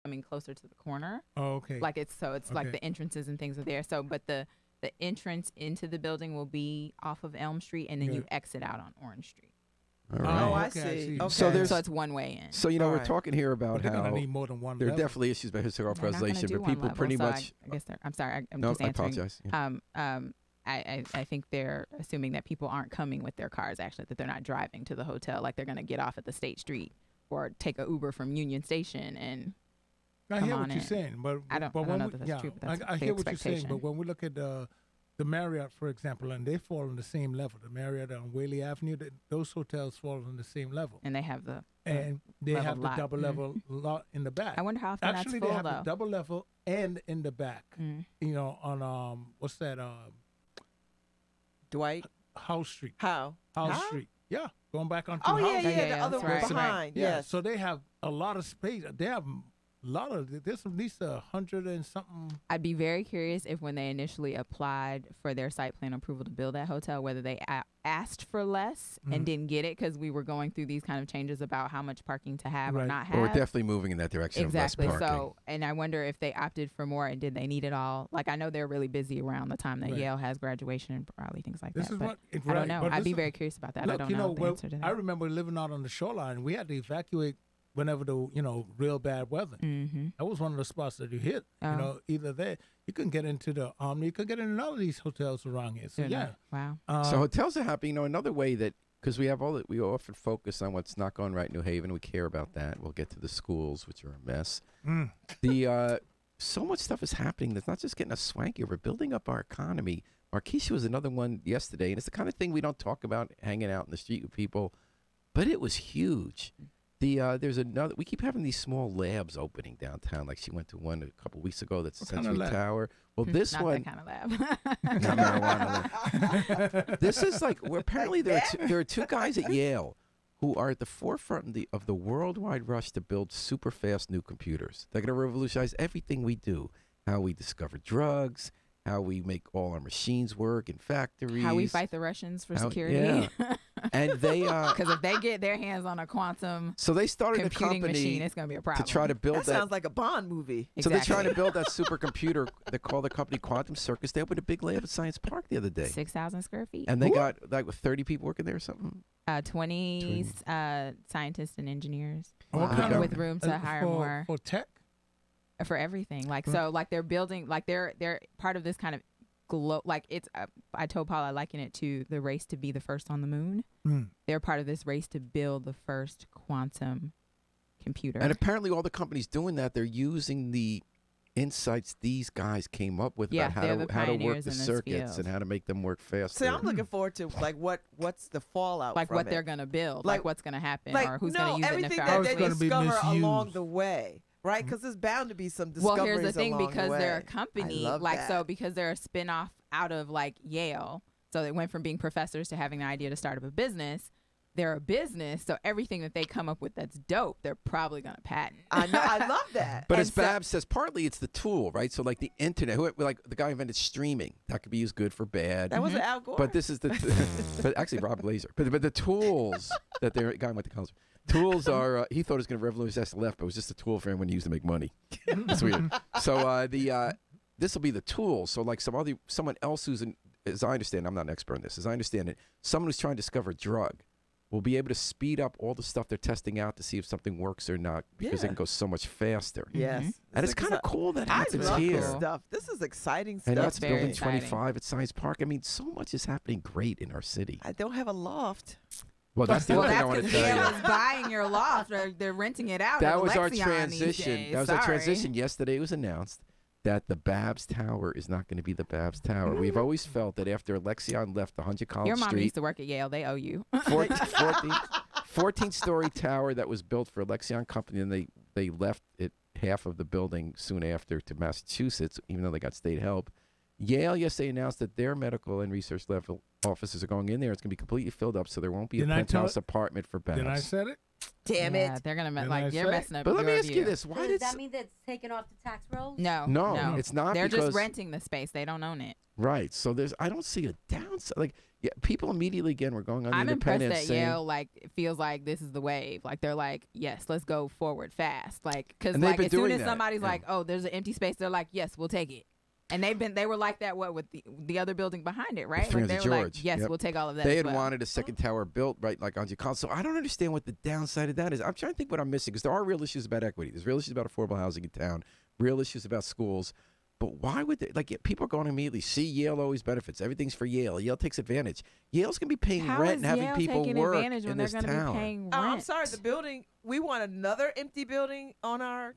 coming closer to the corner. Oh, okay. Like it's like the entrances and things are there. So, but the entrance into the building will be off of Elm Street, and then you exit out on Orange Street. All right. Oh, I see. Okay. So it's one way in. So we're talking here about they're how gonna need more than one there are level. definitely issues about historical They're not gonna preservation, do but one people level, pretty so much. I guess I'm sorry. I'm No, just I answering. apologize. Yeah. I think they're assuming that people aren't coming with their cars, actually, that they're not driving to the hotel. Like they're going to get off at the State Street or take a Uber from Union Station and I come hear on what you're in. saying, but I don't when know we, that that's true, but that's I the hear what you're saying. expectation. But when we look at the Marriott, for example, and they fall on the same level. The Marriott on Whaley Avenue, those hotels fall on the same level, And they have the and they level have the lot. double level lot in the back. I wonder how often Actually, that's full, they have though. the double level and in the back. Mm. You know, on what's that? Dwight, House Street. how? House Street. Yeah, going back onto Oh House yeah, Street. yeah, Yeah, the other that's one right. behind. Yeah, Yes. so they have a lot of space. They have a lot of. There's at least 100 and something. I'd be very curious if when they initially applied for their site plan approval to build that hotel, whether they asked for less and didn't get it because we were going through these kind of changes about how much parking to have or Right. not Or we're have. definitely moving in that direction. Exactly. Of less parking. So, and I wonder if they opted for more and did they need it all? Like, I know they're really busy around the time that Right. Yale has graduation and probably things like This that. is But what I don't know. but I'd be listen, very curious about that. Look, I don't you know the well, answer to that. I remember living out on the shoreline. We had to evacuate whenever the real bad weather. Mm-hmm. That was one of the spots that you hit. Oh. You know, either there you couldn't get into the Omni, you could get into none of these hotels around here. So yeah, Wow. So hotels are happy. Another way that because we have all that, we often focus on what's not going right in New Haven. We care about that. We'll get to the schools, which are a mess. The so much stuff is happening that's not just getting us swanky. We're building up our economy. Marquisha was another one yesterday, and it's the kind of thing we don't talk about hanging out in the street with people, but it was huge. There's another. We keep having these small labs opening downtown. Like she went to one a couple weeks ago. That's What kind Century of lab? Tower. Well, this Not one. that kind of lab. Not marijuana lab. This is like apparently there are two guys at Yale who are at the forefront of the worldwide rush to build super fast new computers. They're going to revolutionize everything we do. How we discover drugs. How we make all our machines work in factories. How we fight the Russians for security. Yeah. And they Because if they get their hands on a quantum so they started a computing company machine, it's going to be a problem. to try to build That sounds like a Bond movie. So they're trying to Exactly. build that supercomputer. They call the company Quantum Circus. They opened a big lab at Science Park the other day, 6,000 square feet. and they got like 30 people working there or something. 20 scientists and engineers What Wow. kind of- with room to hire more for tech. for everything. Like Right. so, like they're building, like they're part of this kind of like it's. I told Paul I liken it to the race to be the first on the moon. They're part of this race to build the first quantum computer. And apparently, all the companies doing that, they're using the insights these guys came up with Yeah, about they're how the to work pioneers the in this circuits field. and how to make them work faster. See, I'm looking forward to like what's the fallout like from what it. they're gonna build, Like- like what's gonna happen, like or who's no, gonna use it everything that How they it's gonna be discover along misused. the way, right? Because there's bound to be some well, discoveries here's the thing, along because the they're a way. company, I love like that. so because they're a spin-off out of like Yale, so they went from being professors to having the idea to start up a business. They're a business, so everything that they come up with that's dope, they're probably gonna patent. I know, I love that. But And as Babs says, partly it's the tool, right? So like the internet, like the guy invented streaming, that could be used good for bad. That was Al Gore. But this is the, but actually Rob Glazer. But the tools that they're guy went to college. Tools are he thought it was going to revolutionize the left, but it was just a tool for anyone to use to make money. It's weird. So this will be the tool. So like someone else who's as I understand, I'm not an expert on this. As I understand it, someone who's trying to discover a drug will be able to speed up all the stuff they're testing out to see if something works or not because it Yeah. can go so much faster. yes, And it's kind of cool that I happens love here. this stuff. This is exciting And stuff. that's very building exciting. 25 at Science Park. I mean, so much is happening great in our city. I don't have a loft. Well, that's the Well, other thing I that's want to because tell Yale you. is buying your loft, or they're renting it out. That at was our Lexion these transition. days. That was our Sorry. transition. Yesterday it was announced that the Babs Tower is not going to be the Babs Tower. We've always felt that after Lexion left 100 College Your mom Street, used to work at Yale. They owe you. 14-story tower that was built for a Lexion company, and they left it half of the building soon after to Massachusetts, even though they got state help. Yale yesterday announced that their medical and research level offices are going in there. It's going to be completely filled up, so there won't be a Didn't I tell penthouse apartment for Babs. Then I said it. Damn Yeah, it. they're gonna Didn't like I you're say? messing up. But let me your ask you view. this: Why Does did that mean that it's taken off the tax rolls? No, No, it's not They're just because- renting the space. They don't own it. Right. So I don't see a downside. Like, yeah, people immediately again were going on the I'm impressed independence that saying, Yale like it feels like this is the wave. Like they're like, yes, let's go forward fast. Like because And they've like been as soon doing as that, somebody's yeah. like, oh, there's an empty space, they're like, yes, we'll take it. And they were like that with the other building behind it, right? Like they were George. like, yes, Yep. we'll take all of that. They as had well. wanted a second tower built, right, like on College. So I don't understand what the downside of that is. I'm trying to think what I'm missing because there are real issues about equity. There's real issues about affordable housing in town, real issues about schools. But why would they, like, people are going to immediately see Yale always benefits. Everything's for Yale. Yale takes advantage. Yale's going to be paying How rent is and having Yale people taking work advantage when in they're this going to be town. paying rent? I'm sorry. The building. We want another empty building on our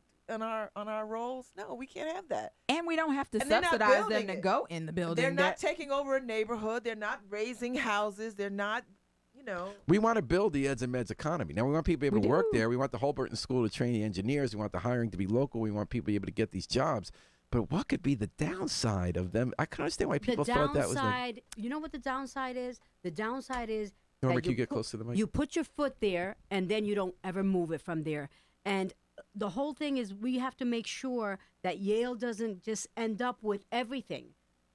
rolls. No, we can't have that. And we don't have to And they're not subsidize them building to it. go in the building. They're not taking over a neighborhood. They're not raising houses. They're not, We want to build the eds and meds economy. Now, we want people to be able to work do. there. We want the Holberton School to train the engineers. We want the hiring to be local. We want people to be able to get these jobs. But what could be the downside of them? I can understand why people thought that was like, downside, you know what the downside is? The downside is Norma, that can you get close to the mic? You put your foot there, and then you don't ever move it from there. And the whole thing is we have to make sure that Yale doesn't just end up with everything.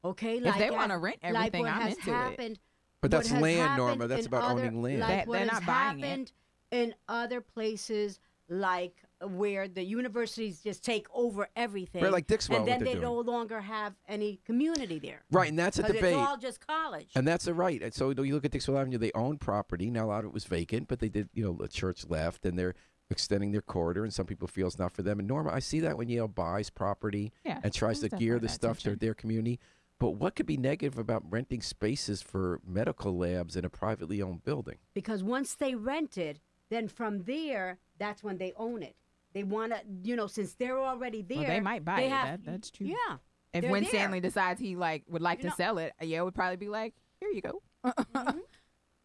Okay? If they want to rent everything, like what I'm has into happened, it. But that's what has land, Norma. happened That's in about other- owning land. Like what They're has not buying it. happened in other places, like where the universities just take over everything. Right, like Dixwell, and what then they're they no longer have any community there. Right, and that's a 'Cause debate. It's all just college. And that's a right. And so you look at Dixwell Avenue, they own property. Now, a lot of it was vacant, but they did, the church left, and they're extending their corridor, and some people feel it's not for them. And Norma, I see that when Yale buys property Yeah, and tries to there's gear definitely the that stuff to tension. their community. But what could be negative about renting spaces for medical labs in a privately owned building? Because once they rent it, then from there, that's when they own it. They want to, since they're already there. Well, they might buy they it. have- That's true. Yeah. If they're when there. Stanley decides he would like to know- sell it, Yale would probably be like, here you go.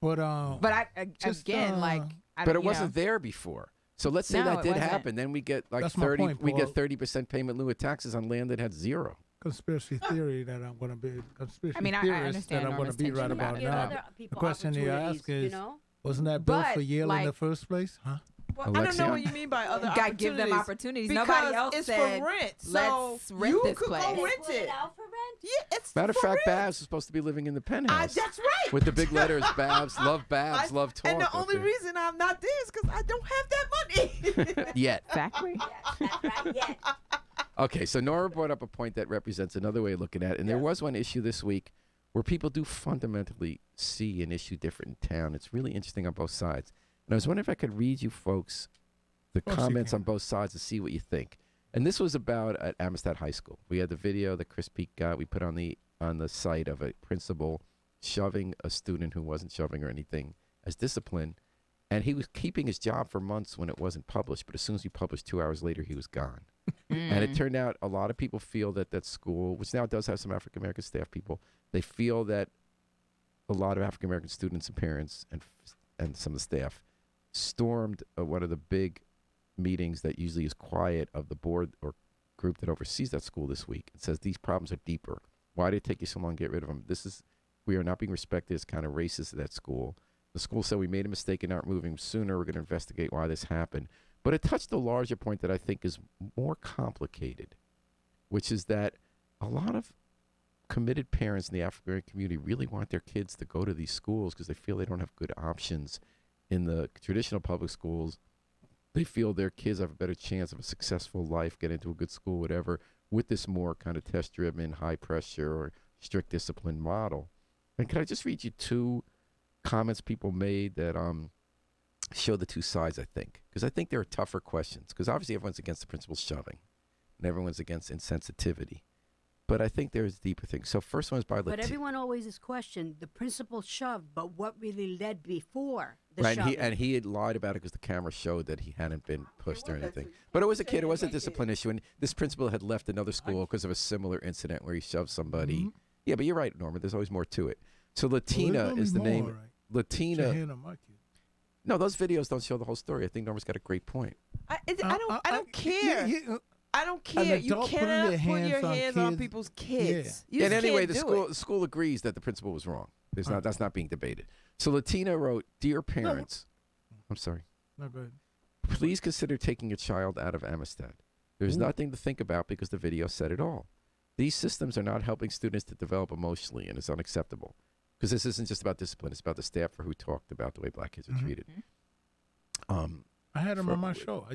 But But Just, again, like, I But don't- it wasn't there before. So let's say No, that it did wasn't. happen. Then we get like That's my 30. point, We get Paul. 30% payment in lieu of taxes on land that had zero. conspiracy theory that I'm going to be conspiracy I mean, I theorist understand that I'm going Norma's to be right tension about about it. Give now. other The people question you ask opportunities, is, you know? wasn't that built But, for Yale in like- the first place? Huh? Well, I don't Alexia? know what you mean by other Got to give them opportunities. opportunities. Because Nobody else it's said, for rent. So let's rent you this could place. go rent Put it it. out for rent? Yeah, it's Matter of for fact, rent. Babs is supposed to be living in the penthouse. That's right. With the big letters, Babs, love Babs, love talk. And the up only there. reason I'm not there is because I don't have that money. Yet. Factory. That's right, yeah. Okay, so Nora brought up a point that represents another way of looking at it. And there was one issue this week where people do fundamentally see an issue different in town. It's really interesting on both sides. And I was wondering if I could read you folks the course you comments can. on both sides to see what you think. And this was about at Amistad High School. We had the video that Chris Peak got. We put on the site of a principal shoving a student who wasn't shoving or anything as discipline. And he was keeping his job for months when it wasn't published. But as soon as he published, 2 hours later, he was gone. And it turned out a lot of people feel that that school, which now does have some African-American staff people, they feel that a lot of African-American students and parents and some of the staff stormed one of the big meetings that usually is quiet of the board or group that oversees that school this week. It says these problems are deeper. Why did it take you so long to get rid of them? We are not being respected as kind of racist at that school. The school said we made a mistake and aren't moving sooner. We're going to investigate why this happened. But it touched a larger point that I think is more complicated, which is that a lot of committed parents in the African-American community really want their kids to go to these schools because they feel they don't have good options in the traditional public schools. They feel their kids have a better chance of a successful life, get into a good school, whatever, with this more kind of test-driven, high-pressure or strict discipline model. And can I just read you two comments people made that show the two sides, I think? Because I think there are tougher questions. Because obviously everyone's against the principal shoving, and everyone's against insensitivity. But I think there's deeper things. So first one is by But everyone always is questioned the principal shoved, but what really led before the right, shoving? he had lied about it because the camera showed that he hadn't been pushed or anything. But it was a kid. It was a discipline issue. And this principal had left another school because of a similar incident where he shoved somebody. Yeah, but you're right, Norma. There's always more to it. So Latina is the name. Right? Latina. Shahina Maki. No, those videos don't show the whole story. I think Norma's got a great point. I don't care. I don't An care. You adult putting cannot their put your hands on hands on kids. people's kids. You And just anyway, can't the do it. school agrees that the principal was wrong. That's not being debated. So Latina wrote, "Dear parents," I'm sorry. No, go ahead. Please consider taking your child out of Amistad. There's nothing to think about because the video said it all. These systems are not helping students to develop emotionally, and it's unacceptable. Because this isn't just about discipline; it's about the staffer who talked about the way black kids are treated. I had them on my show.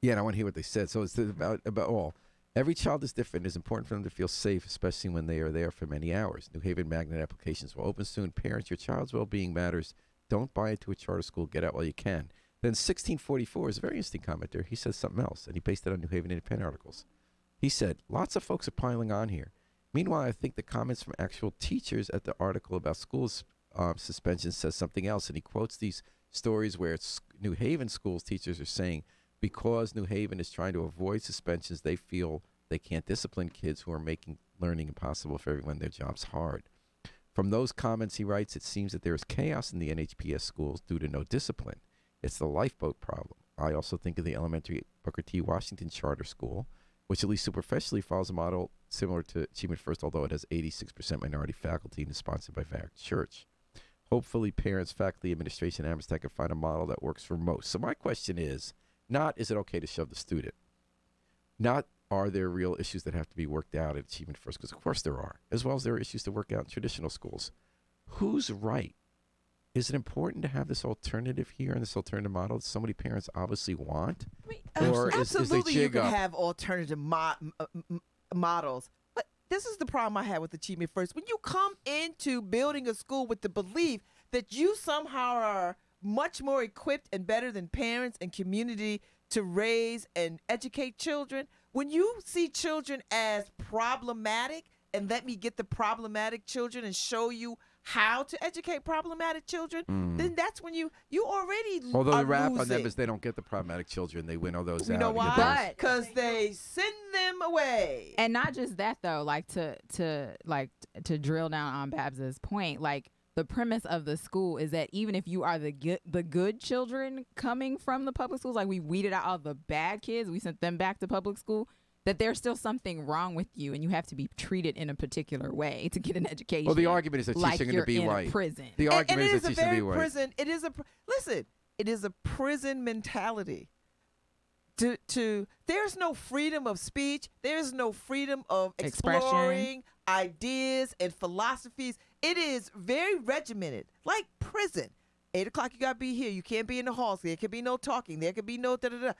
Yeah, and I want to hear what they said. So it's about all. Every child is different. It's important for them to feel safe, especially when they are there for many hours. New Haven magnet applications will open soon. Parents, your child's well-being matters. Don't buy into a charter school. Get out while you can. Then 1644 is a very interesting commenter. He says something else, and he based it on New Haven Independent articles. He said, lots of folks are piling on here. Meanwhile, I think the comments from actual teachers at the article about schools suspension says something else, and he quotes these stories where it's New Haven schools teachers are saying because New Haven is trying to avoid suspensions, they feel they can't discipline kids who are making learning impossible for everyone. Their job's hard. From those comments, he writes, it seems that there is chaos in the NHPS schools due to no discipline. It's the lifeboat problem. I also think of the elementary Booker T. Washington Charter School, which at least superficially follows a model similar to Achievement First, although it has 86% minority faculty and is sponsored by Varick Church. Hopefully, parents, faculty, administration, and Amistad can find a model that works for most. So my question is, not is it okay to shove the student? Not are there real issues that have to be worked out at Achievement First? Because of course there are, as well as there are issues to work out in traditional schools. Who's right? Is it important to have this alternative here and this alternative model that so many parents obviously want? Or absolutely, is they you jig can up? have alternative models. But this is the problem I had with Achievement First. When you come into building a school with the belief that you somehow are much more equipped and better than parents and community to raise and educate children, when you see children as problematic, and let me get the problematic children and show you how to educate problematic children, then that's when you already Although are the rap on them losing. is they don't get the problematic children. They win all those You out. know and get why? those- Because they send them away. And not just that though, like to drill down on Babs's point, like the premise of the school is that even if you are the good children coming from the public schools, like we weeded out all the bad kids, we sent them back to public school, that there's still something wrong with you and you have to be treated in a particular way to get an education. Well, the argument is that like teaching you're to be in white. a prison. The And argument it is that is a teaching to be very white. prison. It is listen. It is a prison mentality. There's no freedom of speech. There's no freedom of Expression. exploring ideas and philosophies. It is very regimented, like prison. 8 o'clock, you gotta be here. You can't be in the halls. There can be no talking. There can be no da da da.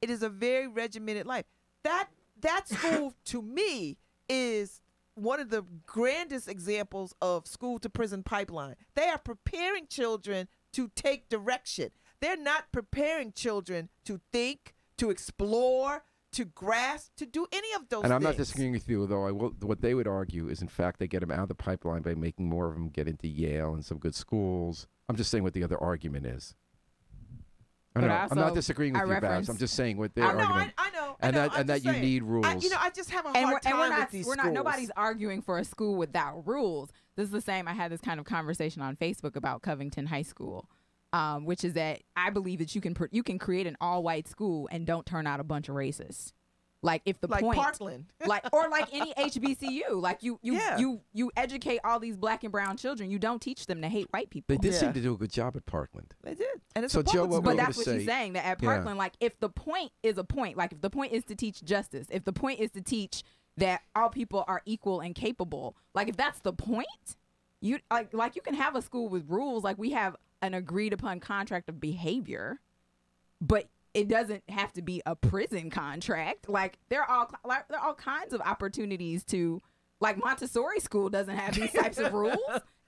It is a very regimented life. That school to me is one of the grandest examples of school to prison pipeline. They are preparing children to take direction. They're not preparing children to think, to explore, to grasp, to do any of those And I'm things. not disagreeing with you, though. What they would argue is, in fact, they get them out of the pipeline by making more of them get into Yale and some good schools. I'm just saying what the other argument is. But I'm also, not disagreeing with I you, Babs. reference- I'm just saying what their I know, argument. I know. And I know, that I'm and that just you saying. need rules. I just have a And hard time we're with not, these we're schools. not, nobody's arguing for a school without rules. This is the same. I had this kind of conversation on Facebook about Covington High School, which is that I believe that you can create an all-white school and don't turn out a bunch of racists. Like if the like point, Parkland. or like any HBCU, like you Yeah. educate all these black and brown children. You don't teach them to hate white people. They did Yeah. seem to do a good job at Parkland. They did, and it's So, a public Joe, what school. we're But gonna that's what say- she's saying, that at Yeah. Parkland, like if the point is a point, like if the point is to teach justice, if the point is to teach that all people are equal and capable, like if that's the point, you like you can have a school with rules, like we have an agreed upon contract of behavior, but it doesn't have to be a prison contract. Like there are all kinds of opportunities to, like Montessori school doesn't have these types of rules,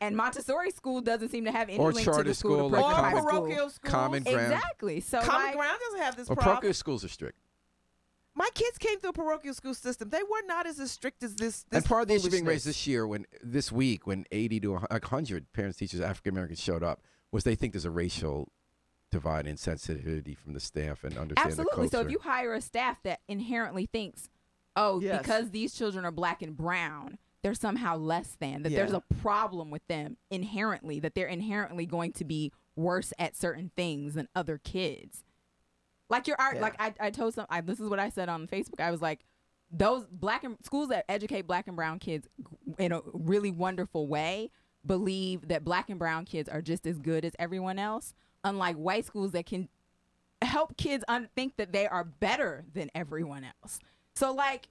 and Montessori school doesn't seem to have any Or link to charter the school school, to like prison or common- high school. parochial schools. Common ground. Exactly. So Common like, Ground doesn't have this Well, problem. parochial schools are strict. My kids came through a parochial school system. They were not as strict as this. And part of the issue being raised foolishness. this year, this week, when 80 to 100 parents, teachers, African Americans showed up, was they think there's a racial divide and sensitivity from the staff and understand absolutely. the So culture. if you hire a staff that inherently thinks, oh, Yes. because these children are black and brown, they're somehow less than, that there's Yeah. a problem with them inherently, that they're inherently going to be worse at certain things than other kids. Like like I told this is what I said on Facebook. I was like, those schools that educate black and brown kids in a really wonderful way believe that black and brown kids are just as good as everyone else, unlike white schools that can help kids think that they are better than everyone else. So like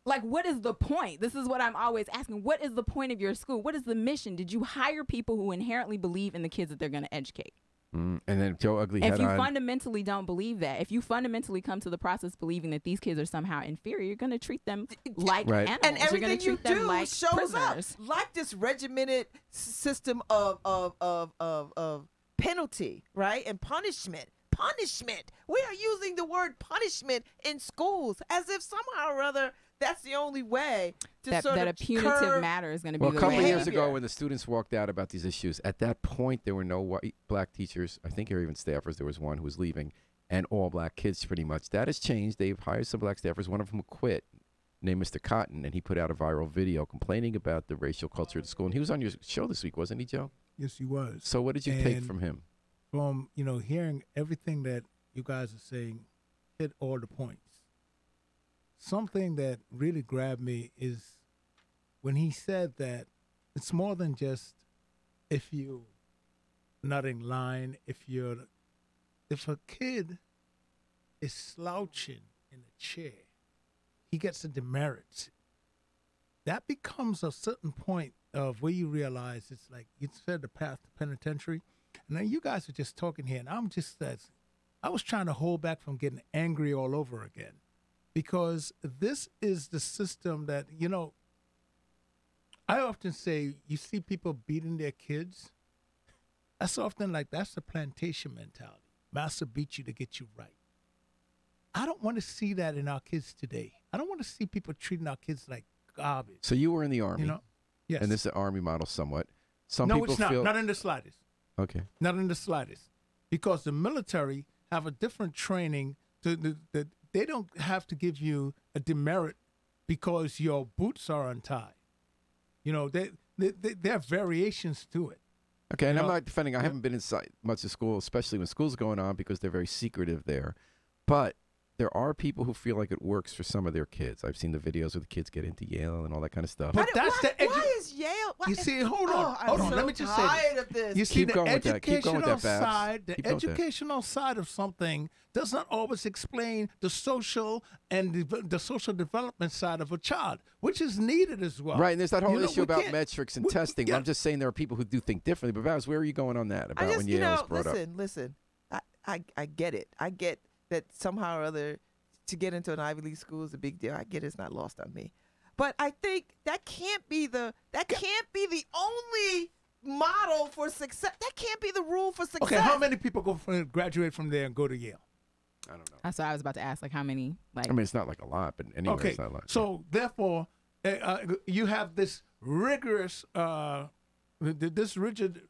Like, what is the point? This is what I'm always asking. What is the point of your school? What is the mission? Did you hire people who inherently believe in the kids that they're going to educate? And then Joe Ugly If head you on. fundamentally don't believe that, if you fundamentally come to the process believing that these kids are somehow inferior, you're going to treat them like Right. animals. And you're everything going to you treat them do like shows prisoners. up, like this regimented system of penalty, right, and punishment. Punishment. We are using the word punishment in schools as if somehow or other that's the only way to That, sort that of a punitive curb. matter is going to be Well, a the couple way. of years Behavior. ago, when the students walked out about these issues, at that point there were no white, black teachers. I think there were even staffers. There was one who was leaving, and all black kids pretty much. That has changed. They've hired some black staffers. One of them quit, named Mr. Cotton, and he put out a viral video complaining about the racial culture at the school. And he was on your show this week, wasn't he, Joe? Yes, he was. So what did you take And from him? From hearing everything that you guys are saying, hit all the points. Something that really grabbed me is when he said that it's more than just if you not in line, if a kid is slouching in a chair, he gets a demerit. That becomes a certain point of where you realize it's like you said, the path to penitentiary. And then you guys are just talking here, and I was trying to hold back from getting angry all over again, because this is the system that, I often say, you see people beating their kids. That's often like, that's the plantation mentality. Master beat you to get you right. I don't want to see that in our kids today. I don't want to see people treating our kids like garbage. So you were in the Army, Yes. and this is the Army model somewhat. Some no, people it's not. feel Not in the slightest. okay. Not in the slightest. Because the military have a different training. They don't have to give you a demerit because your boots are untied. There are variations to it. Okay, and I'm know, not defending. I haven't been inside much of school, especially when school's going on, because they're very secretive there. But there are people who feel like it works for some of their kids. I've seen the videos where the kids get into Yale and all that kind of stuff. But that's why is Yale? You see, hold on. I'm so Let me just say tired this. of this. You see, Keep the going with that. Keep going with educational that, Babs. side, the Keep going with that. educational side of something does not always explain the social and the social development side of a child, which is needed as well. Right, and there's that whole issue we about can't- metrics and we- testing. yeah. I'm just saying there are people who do think differently. But Babs, where are you going on that about I just, when Yale was brought up? listen. I get it. I get that somehow or other to get into an Ivy League school is a big deal. I get it's not lost on me. But I think that can't be the only model for success. That can't be the rule for success. Okay, how many people graduate from there and go to Yale? I don't know. That's what I was about to ask. Like, how many? Like, I mean, it's not like a lot, but anyway, Okay, it's not a lot. so therefore, you have this rigorous, this rigid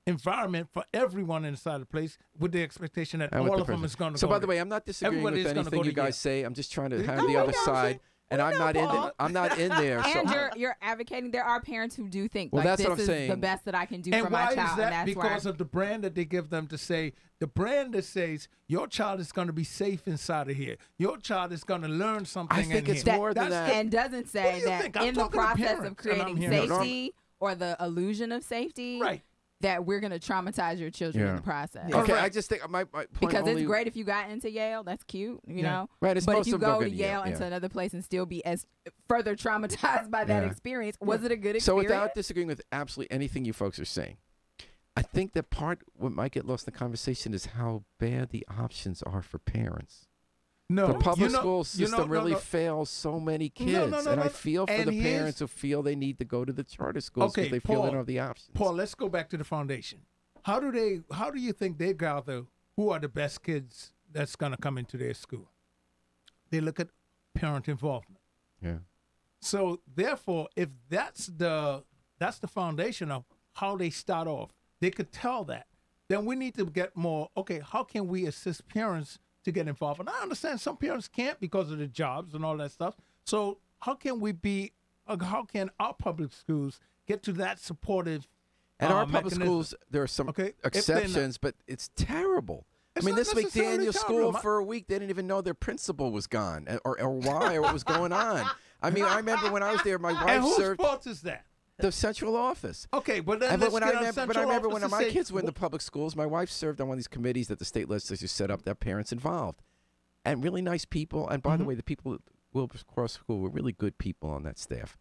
environment for everyone inside the place with the expectation that And with all the of them president. is going to So, go by the to- way, I'm not disagreeing Everybody with is gonna anything go you to guys Yale. say. I'm just trying to have No, the we other know, side, and I'm not in. Paul. I'm not in there. So and you're advocating. There are parents who do think Well, like that's this what I'm is saying. the best that I can do And for why my is child, and that? that's Because why. of the brand that they give them to say, the brand that says your child is going to be safe inside of here. Your child is going to learn something. I think in it's here. more than That's that. And doesn't What say do you that think? I'm in the talking to process parents, of and creating I'm hearing- safety or the illusion of safety, Right. that we're going to traumatize your children in Yeah. the process. Yeah. Okay, Correct. I just think my point Because only, it's great if you got into Yale, that's cute, you Yeah. know. Right, it's But most if you of them go go to to Yale Yale, into yeah. another place and still be as further traumatized by that Yeah. experience, was it a good experience? So without disagreeing with absolutely anything you folks are saying, I think that what might get lost in the conversation is how bad the options are for parents. No, The public you know- school you system know- really no. fails so many kids, No, no, and I no. feel for And the here's- parents who feel they need to go to the charter schools because Okay, they feel they Paul, don't have the options. Paul, let's go back to the foundation. How do you think they gather who are the best kids that's going to come into their school? They look at parent involvement. Yeah. So therefore, if that's the foundation of how they start off, they could tell that. Then we need to get more, okay, how can we assist parents to get involved? And I understand some parents can't because of the jobs and all that stuff. So how can how can our public schools get to that supportive And our public mechanism? schools, there are some Okay, if they're not- exceptions, but it's terrible. It's I mean, not this week, necessarily Daniel school terrible. for a week, they didn't even know their principal was gone or why or what was going on. I mean, I remember when I was there, my And wife whose served fault is that? the central office. Okay, but then And let's when get I on remember, but I central remember office when and my say, kids were in the public schools, my wife served on one of these committees that the state legislature set up that have parents involved. And really nice people. And by the way, the people Wilbur Cross School were really good people on that staff.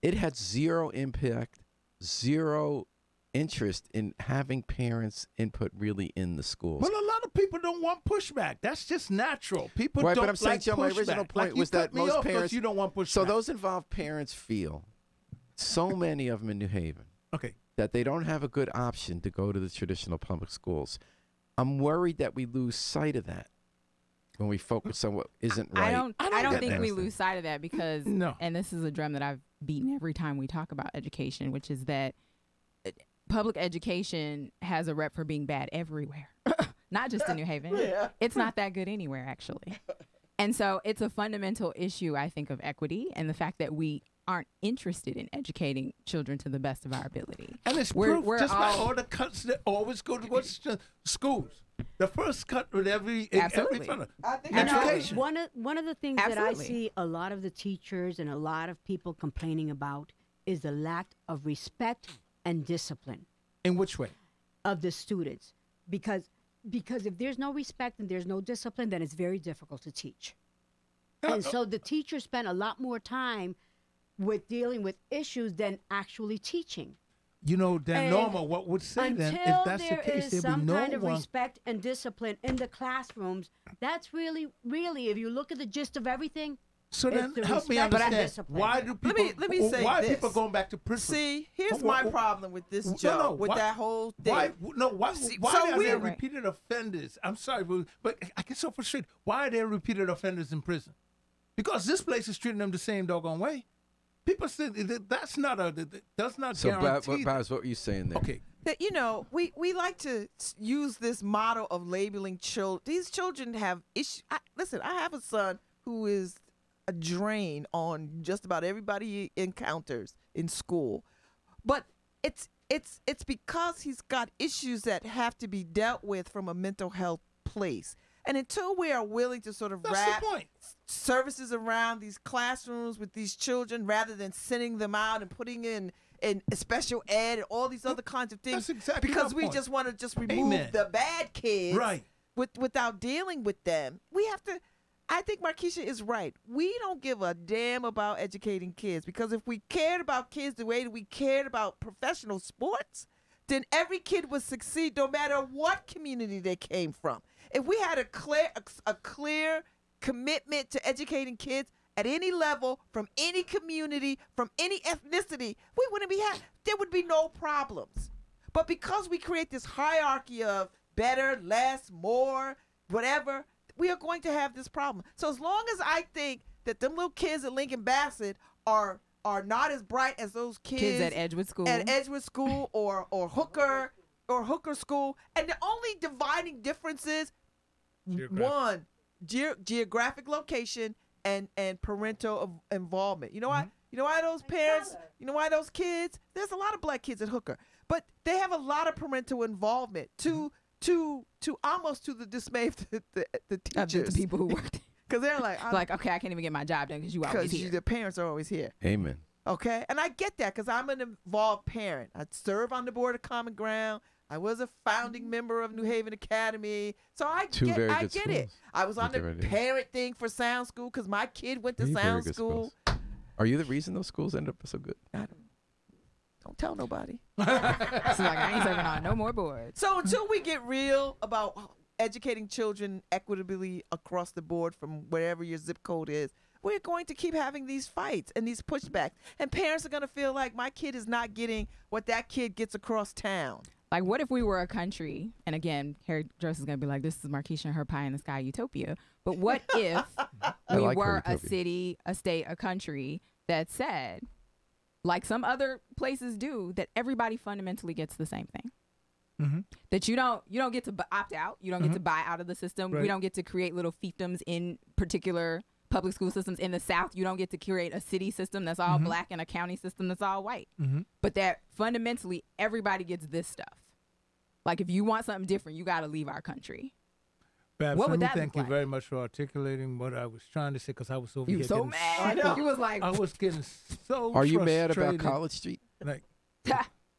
It had zero impact, zero interest in having parents' input really in the schools. Well, a lot of people don't want pushback. That's just natural. People Right, don't but I'm saying, like Joe, my original pushback. point Like, you was that cut me most off 'cause parents. you don't want pushback. So those involved parents feel, so many of them in New Haven, okay. that they don't have a good option to go to the traditional public schools. I'm worried that we lose sight of that when we focus on what isn't right. I don't get think that. we lose sight of that because, No. and this is a drum that I've beaten every time we talk about education, which is that public education has a rep for being bad everywhere, not just in New Haven. Yeah. It's not that good anywhere, actually. And so it's a fundamental issue, I think, of equity and the fact that we aren't interested in educating children to the best of our ability. And it's We're- proof, we're just like all- all the cuts that always go to schools. The first cut with every Absolutely. funnel. I think You know, Education. one of the things that I Absolutely. see a lot of the teachers and a lot of people complaining about is the lack of respect and discipline In which way? of the students, because if there's no respect and there's no discipline, then it's very difficult to teach. And so the teachers spend a lot more time with dealing with issues than actually teaching. You know, then And Norma, what would say then, Until if that's the there case, is there'd some be no kind of one. respect and discipline in the classrooms, that's really, if you look at the gist of everything, So then, it's the help me respect and understand. discipline. Why do people? let me say why this. are people going back to prison? See, here's Why- my problem with this, No, Joe, no, with why- that whole thing. Why See, why so are we- there Right. repeated offenders? I'm sorry, but I get so frustrated. Why are there repeated offenders in prison? Because this place is treating them the same doggone way. People say that's not So, guarantee. Baz, what were you saying there? Okay, That, you know, we like to use this model of labeling children. These children have issues. Listen, I have a son who is a drain on just about everybody he encounters in school, but it's because he's got issues that have to be dealt with from a mental health place. And until we are willing to sort of that's wrap the point. services around these classrooms with these children rather than sending them out and putting in special ed and all these other kinds of things, That's exactly because my we point. just want to just remove Amen. the bad kids Right. without dealing with them. We have to. I think Markeisha is right. We don't give a damn about educating kids, because if we cared about kids the way that we cared about professional sports, then every kid would succeed no matter what community they came from. If we had a clear commitment to educating kids at any level, from any community, from any ethnicity, we wouldn't be there would be no problems. But because we create this hierarchy of better, less, more, whatever, we are going to have this problem. So as long as I think that them little kids at Lincoln Bassett are not as bright as those Kids at Edgewood School. at Edgewood School or Hooker School, and the only dividing difference is one, geographic location and parental involvement. You know why? You know why those parents? You know why those kids? There's a lot of black kids at Hooker, but they have a lot of parental involvement to almost to the dismay of the of teachers, the people who worked. because they're like, Like, okay, I can't even get my job done because you always here. the parents are always here. Amen. Okay, and I get that because I'm an involved parent. I serve on the board of Common Ground. I was a founding member of New Haven Academy, so I Two very get good it. schools. I was on the Two very- parent thing for Sound School because my kid went to Two very Sound good School. schools. Are you the reason those schools ended up so good? Don't tell nobody. So like, I ain't serving on no more boards. So until we get real about educating children equitably across the board from wherever your zip code is, we're going to keep having these fights and these pushbacks. And parents are going to feel like my kid is not getting what that kid gets across town. Like, what if we were a country? And again, Harry Jones is going to be like, this is Markeisha and her pie in the sky utopia. But what if we like her were a utopia. city, a state, a country that said, like some other places do, that everybody fundamentally gets the same thing? Mm-hmm. That you don't get to opt out. You don't get to buy out of the system. Right. We don't get to create little fiefdoms in particular public school systems. In the South, you don't get to create a city system that's all black and a county system that's all white. Mm-hmm. But that fundamentally everybody gets this stuff. Like, if you want something different, you got to leave our country. Babs, What let would me that thank look you like? very much for articulating what I was trying to say, because I was over You here so getting mad. You was like, I was getting so Are you mad about frustrated. College Street? Like,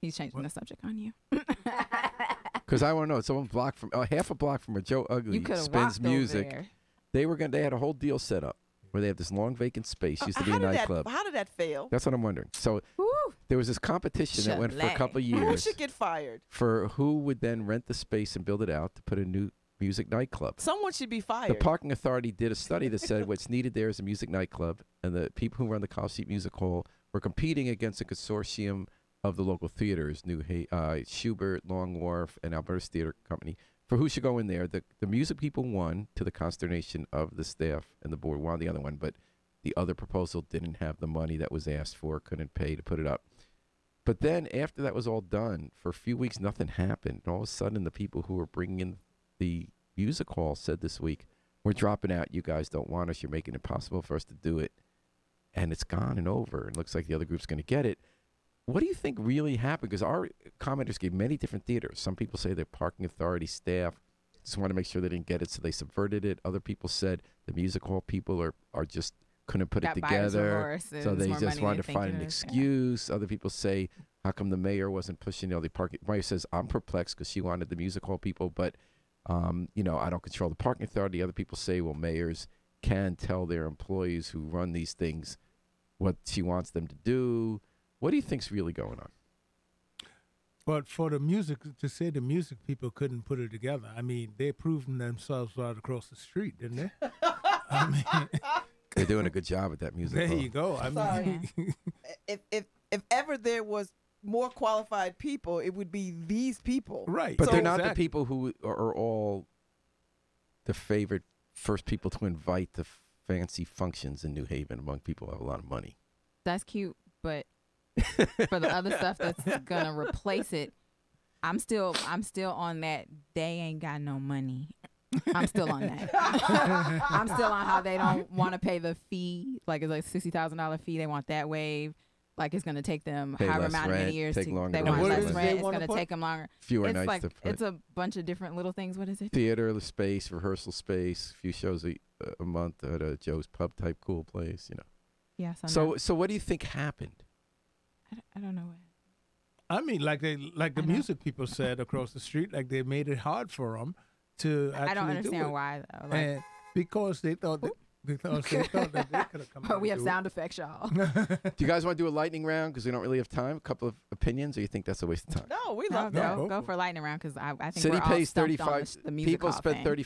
he's changing the subject on you. Because I want to know. Someone blocked from half a block from where Joe Ugly You could have spins walked music. over there. They had a whole deal set up where they have this long vacant space. Used to be a How did nightclub. How did that fail? That's what I'm wondering. So Woo. there was this competition that went for a couple of Who years should get fired? for who would then rent the space and build it out to put a new music nightclub. Someone should be The fired. parking authority did a study that said what's needed there is a music nightclub, and the people who run the College Street Music Hall were competing against a consortium of the local theaters, Schubert, Long Wharf, and Alberta's Theater Company, for who should go in there. The music people won, to the consternation of the staff and the board. Wanted the other one, but the other proposal didn't have the money that was asked for, couldn't pay to put it up. But then after that was all done, for a few weeks, nothing happened. And all of a sudden, the people who were bringing in the music hall said this week, we're dropping out. You guys don't want us. You're making it impossible for us to do it. And it's gone and over. It looks like the other group's going to get it. What do you think really happened? Because our commenters gave many different theaters. Some people say the parking authority staff just want to make sure they didn't get it, so they subverted it. Other people said the music hall people are just couldn't put it together, so they just wanted to find an excuse. Other people say, how come the mayor wasn't pushing the parking? Mayor says, I'm perplexed because she wanted the music hall people, but I don't control the parking authority. Other people say, well, mayors can tell their employees who run these things what she wants them to do. What do you think's really going on? But for the music, to say the music people couldn't put it together, I mean, they proved themselves right across the street, didn't they? I mean, they're doing a good job at that music there hall. you go. I mean, if ever there was more qualified people, it would be these people. right. But So they're not exactly. the people who are all the favorite first people to invite to fancy functions in New Haven among people who have a lot of money. That's cute, but for the other stuff that's gonna replace it, I'm still on that. They ain't got no money. I'm still on that. I'm still on how they don't want to pay the fee. Like it's like $60,000 fee. They want that waived. Like it's gonna take them Pay however less many rent, years. take longer They to want What less is it rent. they It's wanna gonna put? take them longer. Fewer It's nights like to put. it's a bunch of different little things. What is it? Theater space, rehearsal space, a few shows a month at a Joe's Pub type cool place, Yeah. So what do you think happened? I don't know. I mean, like the I know. music people said across the street, like they made it hard for them to actually I don't do understand it. why though. Like, And because they thought that they thought that they could have come. but we have and do it. sound effects, y'all. Do you guys want to do a lightning round because we don't really have time? A couple of opinions, or you think that's a waste of time? No, we No, love No, that. go go for for lightning round because I think City we're all pays stumped on 35. the music People hall spent thing.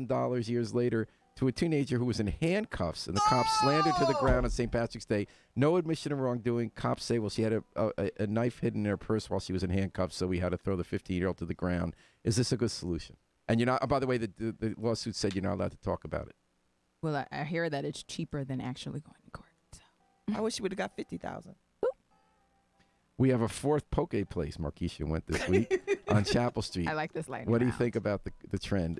$35,000 years later to a teenager who was in handcuffs, and the cops slammed her to the ground on St. Patrick's Day. No admission of wrongdoing. Cops say, well, she had a knife hidden in her purse while she was in handcuffs, so we had to throw the 15-year-old to the ground. Is this a good solution? And you're not. Oh, by the way, the lawsuit said you're not allowed to talk about it. Well, I hear that it's cheaper than actually going to court. So. I wish you would have got 50,000. We have a fourth poke place. Markeisha went this week on Chapel Street. I like this lightning What do you round. think about the trend?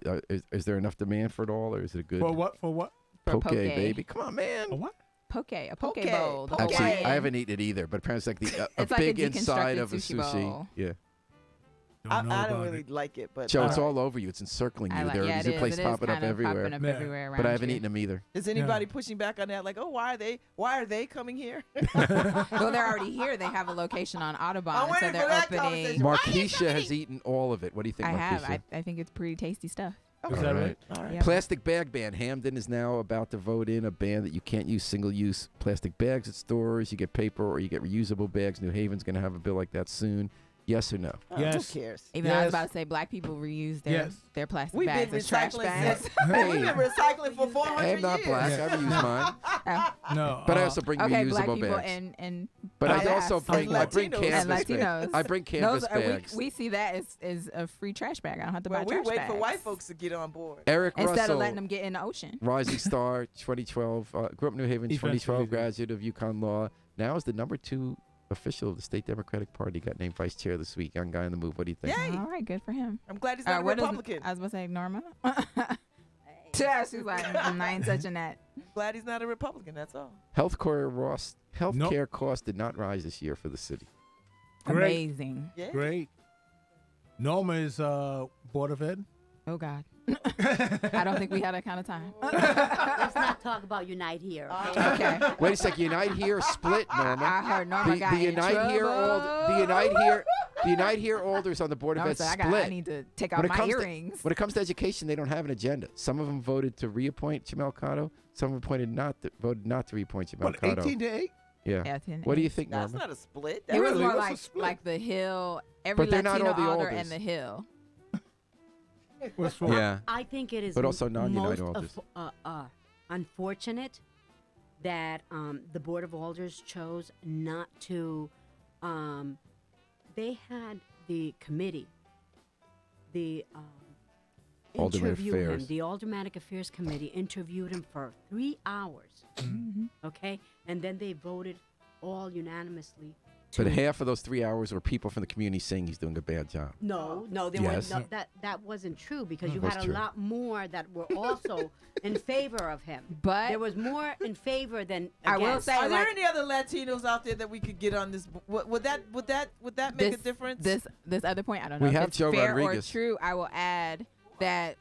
Is there enough demand for it all, or is it a good For what? For what? For poke, poke. baby? Come on, man. For what? A poke Poke. bowl. The Poke. Actually, Hawaiian. I haven't eaten it either, but apparently it's like a It's like a big inside deconstructed of a sushi sushi. bowl. Yeah. Don't know I don't about really it. like it, but Joe, it's all right. all over you. It's encircling you. I like, There yeah, is it a place is popping up kinda everywhere. Popping up Yeah. everywhere But I around haven't you. eaten them either. Is anybody pushing back on that? Like, oh, why are they coming here? Well, they're already here. They have a location on Audubon, I'm so waiting they're for that opening. conversation. Markeisha has eaten all of it. What do you think, I have. Markeisha? I think it's pretty tasty stuff. Is Okay. that All right? All right. Yep. Plastic bag ban. Hamden is now about to vote in a ban that you can't use single-use plastic bags at stores. You get paper or you get reusable bags. New Haven's going to have a bill like that soon. Yes or no? Oh, Yes. Who cares? Even I was Yes. about to say, black people reuse Yes. their plastic We've bags been as trash recycling bags. since. We've been recycling for 400 I am not years. black. Yeah. I reuse mine. No. But I also bring Okay, black reusable people bags. and But I black also ass. bring I bring Latinos. canvas And bags. Latinos. I bring canvas Those are, bags. we see that as a free trash bag. I don't have to Well, buy we trash wait bags. for white folks to get on board. Eric Instead Russell, of letting them get in the ocean. Rising Star, 2012, grew up in New Haven, Eventually, 2012, yeah. graduate of UConn Law. Now is the number 2 official of the State Democratic Party. Got named vice chair this week. Young guy in the move. What do you think? Yay. All right, good for him. I'm glad he's not a what is- Republican. I was going to say Norma. Yeah, she's like, I ain't touching that. Glad he's not a Republican. That's all. Healthcare costs did not rise this year for the city. Great. Amazing. Yeah. Great. Norma is Board of Ed. Oh, God. I don't think we had that kind of time. Let's not talk about Unite here. Okay? Okay. Wait a second. Unite here split, Norma. I heard Norma got the in Unite here trouble. the Unite here The Unite Here Alders on the Board of I Ed was like, split. I need to take off When it my comes to- earrings. When it comes to education, they don't have an agenda. Some of them voted to reappoint Jamel Cotto. Some voted not to reappoint Jamel What, Cotto. 18 to 8? Yeah. Yeah, 10 What do you think, That's Norma? not a split. It was Really? more What's a split? like the Hill, every But they're not Latino all the alder alders. and the Hill. What's wrong? Yeah. I think it is But also non-Unite most Alders. unfortunate that the Board of Alders chose not to. They had the committee, the Alderman interview Affairs. him. The Aldermanic Affairs Committee interviewed him for 3 hours. Okay, and then they voted all unanimously. But to- half of those 3 hours were people from the community saying he's doing a bad job. No, they Yes. weren't. No, that wasn't true because you That's had a true. lot more that were also in favor of him. But There was more in favor than I will against. say, Are there like, any other Latinos out there that we could get on this? Would that make a difference? This other point, I don't know We if have it's Joe fair Rodriguez. or true. I will add that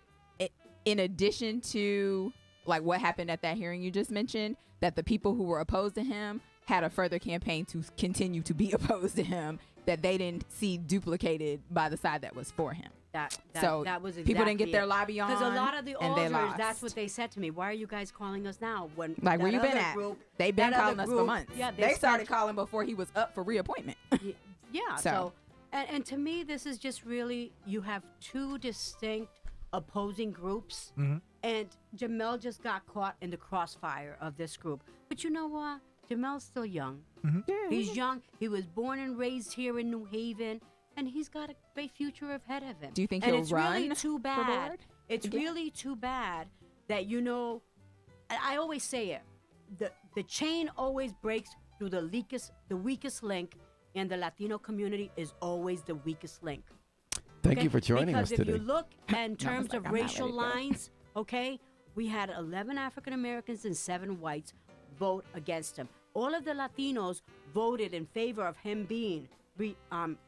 in addition to like what happened at that hearing you just mentioned, that the people who were opposed to him had a further campaign to continue to be opposed to him that they didn't see duplicated by the side that was for him. That So that was people didn't get exactly their it. lobby on, Because a lot of the and they alders, lost. that's what they said to me. Why are you guys calling us now? When Like, where that you been other at? Group, They've been that other calling us for group- months. Yeah, they started calling before he was up for reappointment. Yeah. So- So, and to me, this is just really you have two distinct opposing groups, and Jamel just got caught in the crossfire of this group. But you know what? Jamel's still young. He's young. He was born and raised here in New Haven, and he's got a great future ahead of him. Do you think and he'll it's run really too for bad. board It's again? really too bad that I always say it. The chain always breaks through the weakest link, and the Latino community is always the weakest link. Thank Okay? you for joining because us today. if you look in terms like, of I'm not racial ready to go. lines, okay, we had 11 African Americans and 7 whites vote against him. All of the Latinos voted in favor of him being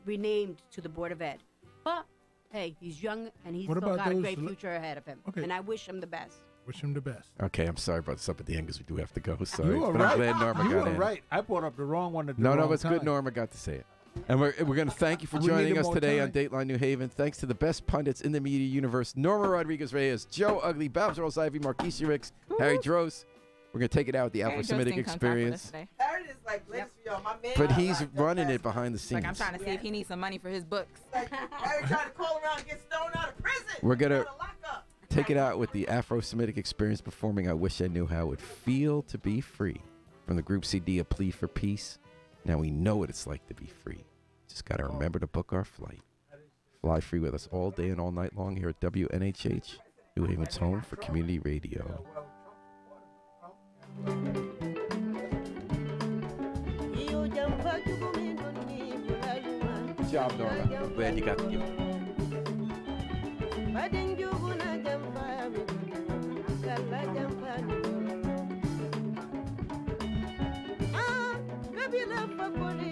renamed to the Board of Ed. But hey, he's young and he's What still about got a those great l- future ahead of him. Okay. And I wish him the best. Wish him the best. Okay, I'm sorry about this up at the end because we do have to go. Sorry. You were but right. I'm glad Norma you got were in. right. I brought up the wrong one at the No, wrong it's good time. Norma got to say it. And we're going to thank you for We joining needed us more today time. on Dateline New Haven. Thanks to the best pundits in the media universe, Norma Rodriguez-Reyes, Joe Ugly, Babs Rose-Ivy, Marquise Ricks, Harry Droz. We're going to take it out with the Afro-Semitic experience. Harry is like, ladies for y'all, my man. But he's like, running it behind the scenes. Like, I'm trying to see if he needs some money for his books. Harry trying to call around and get thrown out of prison. We're gonna Out of lockup. take it out with the Afro-Semitic experience performing I Wish I Knew How It Would Feel to Be Free from the group CD A Plea for Peace. Now we know what it's like to be free. Just got to remember to book our flight. Fly free with us all day and all night long here at WNHH, New Haven's home for community radio. Good job, Norma. I'm glad you got to give it. Kabila fakoli